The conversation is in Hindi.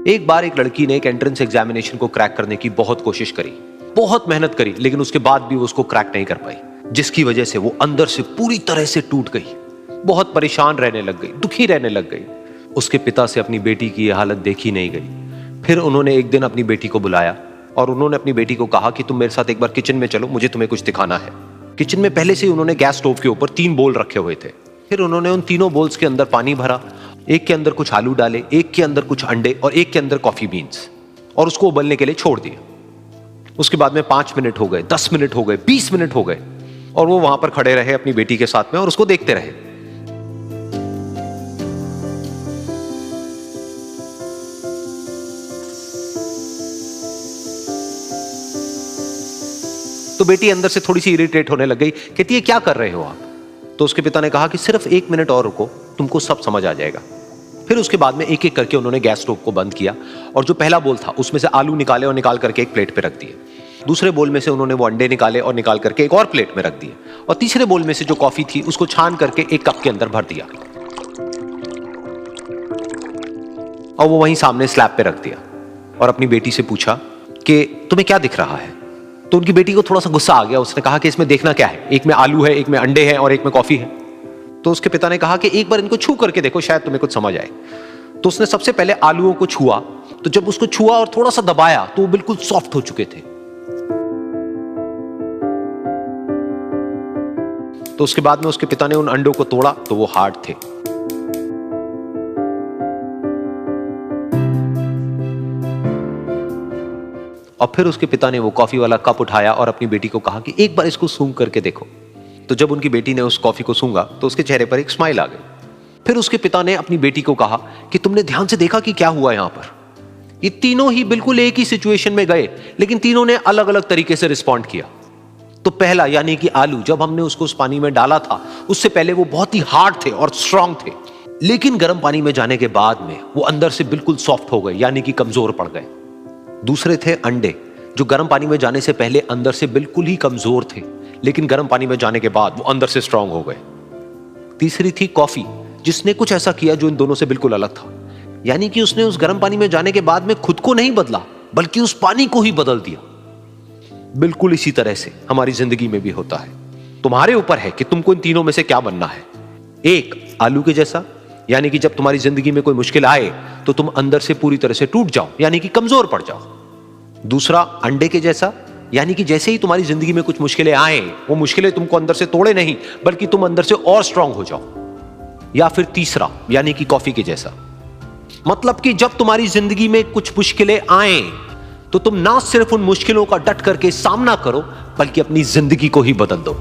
एक बार एक लड़की ने एक एंट्रेंस एग्जामिनेशन को क्रैक करने की बहुत कोशिश करी, बहुत मेहनत करी, लेकिन उसके बाद भी वो उसको क्रैक नहीं कर पाई, जिसकी वजह से वो अंदर से पूरी तरह से टूट गई, बहुत परेशान रहने लग गई, दुखी रहने लग गई। उसके पिता से अपनी बेटी की यह हालत देखी नहीं गई। फिर उन्होंने एक दिन अपनी बेटी को बुलाया और उन्होंने अपनी बेटी को कहा कि तुम मेरे साथ एक बार किचन में चलो, मुझे तुम्हें कुछ दिखाना है। किचन में पहले से ही उन्होंने गैस स्टोव के ऊपर 3 बोल रखे हुए थे। फिर उन्होंने उन तीनों बोल्स के अंदर पानी भरा, एक के अंदर कुछ आलू डाले, एक के अंदर कुछ अंडे और एक के अंदर कॉफी बीन्स, और उसको उबलने के लिए छोड़ दिया। उसके बाद में 5 मिनट हो गए, 10 मिनट हो गए, 20 मिनट हो गए, और वो वहां पर खड़े रहे अपनी बेटी के साथ में और उसको देखते रहे। तो बेटी अंदर से थोड़ी सी इरिटेट होने लग गई, कहती है क्या कर रहे हो आप? तो उसके पिता ने कहा कि सिर्फ 1 मिनट और रुको, तुमको सब समझ आ जाएगा। फिर उसके बाद में एक एक करके उन्होंने गैस स्टोव को बंद किया और जो पहला बोल था उसमें से आलू निकाले और निकाल करके एक प्लेट पे रख दिए। दूसरे बोल में से उन्होंने वो अंडे निकाले और निकाल करके एक और प्लेट में रख दिए, और तीसरे बोल में से जो कॉफी थी उसको छान करके एक कप के अंदर भर दिया और वो वहीं सामने स्लैब पे रख दिया और अपनी बेटी से पूछा कि तुम्हें क्या दिख रहा है? तो उनकी बेटी को थोड़ा सा गुस्सा आ गया। उसने कहा कि इसमें देखना क्या है, एक में आलू है, एक में अंडे हैं और एक में कॉफी है। तो उसके पिता ने कहा कि एक बार इनको छू करके देखो, शायद तुम्हें कुछ समझ आए। तो उसने सबसे पहले आलूओं को छुआ, तो जब उसको छुआ और थोड़ा सा दबाया तो वो बिल्कुल सॉफ्ट हो चुके थे। तो उसके बाद में उसके पिता ने उन अंडों को तोड़ा तो वो हार्ड थे। और फिर उसके पिता ने वो कॉफी वाला कप उठाया और अपनी बेटी को कहा कि एक बार इसको सूंघ करके देखो। तो जब उनकी बेटी ने उस कॉफी को सूंघा तो उसके चेहरे पर एक स्माइल आ गई। फिर उसके पिता ने अपनी बेटी को कहा कि तुमने ध्यान से देखा कि क्या हुआ यहां पर? ये तीनों ही बिल्कुल एक ही सिचुएशन में गए, लेकिन तीनों ने अलग अलग तरीके से रिस्पॉन्ड किया। तो पहला यानी कि आलू, जब हमने उसको उस पानी में डाला था उससे पहले वो बहुत ही हार्ड थे और स्ट्रांग थे, लेकिन गर्म पानी में जाने के बाद में वो अंदर से बिल्कुल सॉफ्ट हो गए, यानी कि कमजोर पड़ गए। दूसरे थे अंडे, जो गर्म पानी में जाने से पहले अंदर से बिल्कुल ही कमजोर थे, लेकिन गर्म पानी में जाने के बाद वो अंदर से स्ट्रांग हो गए। तीसरी थी कॉफी, जिसने कुछ ऐसा किया जो इन दोनों से बिल्कुल अलग था, यानी कि उसने उस गर्म पानी में जाने के बाद में खुद को नहीं बदला, बल्कि उस पानी को ही बदल दिया। बिल्कुल इसी तरह से हमारी जिंदगी में भी होता है। तुम्हारे ऊपर है कि तुमको इन तीनों में से क्या बनना है। एक, आलू के जैसा, यानी कि जब तुम्हारी जिंदगी में कोई मुश्किल आए तो तुम अंदर से पूरी तरह से टूट जाओ, यानी कि कमजोर पड़ जाओ। दूसरा, अंडे के जैसा, यानी कि जैसे ही तुम्हारी जिंदगी में कुछ मुश्किलें आए, वो मुश्किलें तुमको अंदर से तोड़े नहीं, बल्कि तुम अंदर से और स्ट्रांग हो जाओ। या फिर तीसरा, यानी कि कॉफी के जैसा, मतलब कि जब तुम्हारी जिंदगी में कुछ मुश्किलें आए तो तुम ना सिर्फ उन मुश्किलों का डट करके सामना करो, बल्कि अपनी जिंदगी को ही बदल दो।